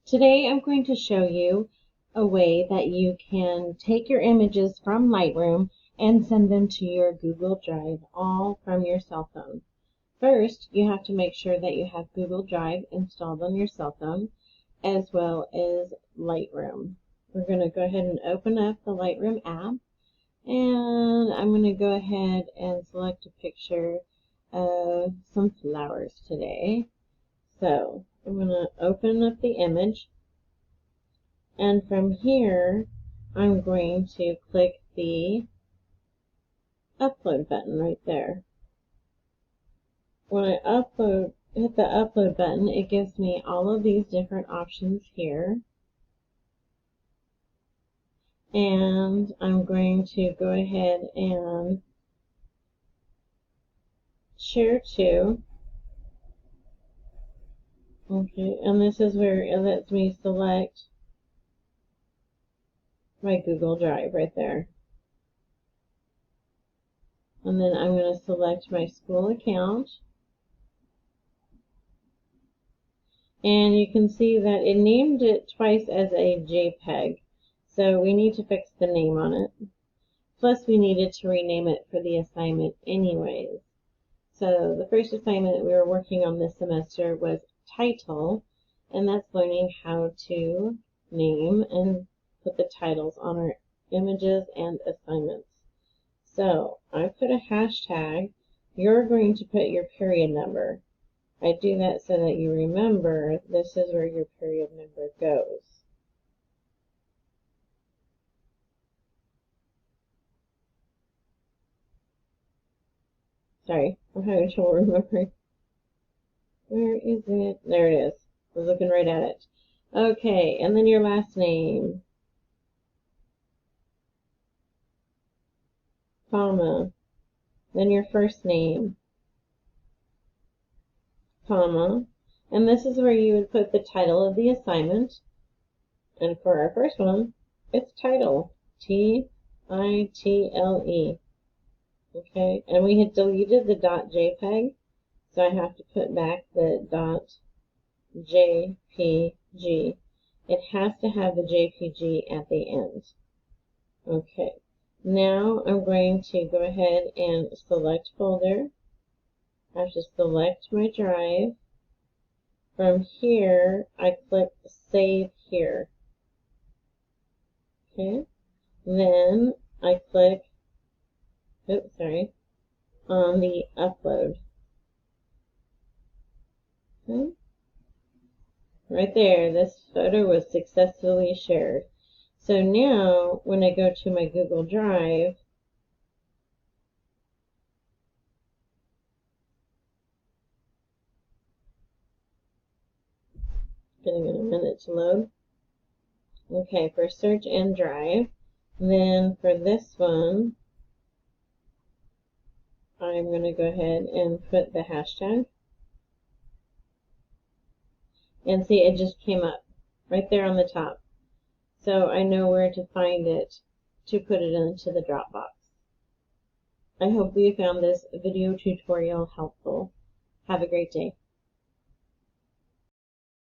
Today I'm going to show you a way that you can take your images from Lightroom and send them to your Google Drive all from your cell phone. First, you have to make sure that you have Google Drive installed on your cell phone as well as Lightroom. We're going to go ahead and open up the Lightroom app, and I'm going to go ahead and select a picture of some flowers today. So I'm going to open up the image, and from here I'm going to click the upload button right there. When I hit the upload button, it gives me all of these different options here, and I'm going to go ahead and share to. Okay, and this is where it lets me select my Google Drive right there. And then I'm going to select my school account. And you can see that it named it twice as a JPEG. So we need to fix the name on it. Plus we needed to rename it for the assignment anyways. So the first assignment we were working on this semester was title, and that's learning how to name and put the titles on our images and assignments. So I put a hashtag. You're going to put your period number. I do that so that you remember this is where your period number goes. Sorry, I'm having trouble remembering. Where is it? There it is. I was looking right at it. Okay, and then your last name, comma, then your first name, comma, and this is where you would put the title of the assignment. And for our first one, it's title, T-I-T-L-E. Okay, and we had deleted the .jpeg, so I have to put back the .jpg. It has to have the JPG at the end. Okay, now I'm going to go ahead and select folder. I have to select my drive. From here, I click Save Here. Okay, then I click, on the upload. Okay. Right there, this photo was successfully shared. So now, when I go to my Google Drive, getting a minute to load. Okay, for search and drive. Then for this one, I'm going to go ahead and put the hashtag. And see, it just came up right there on the top. So I know where to find it to put it into the Dropbox. I hope you found this video tutorial helpful. Have a great day.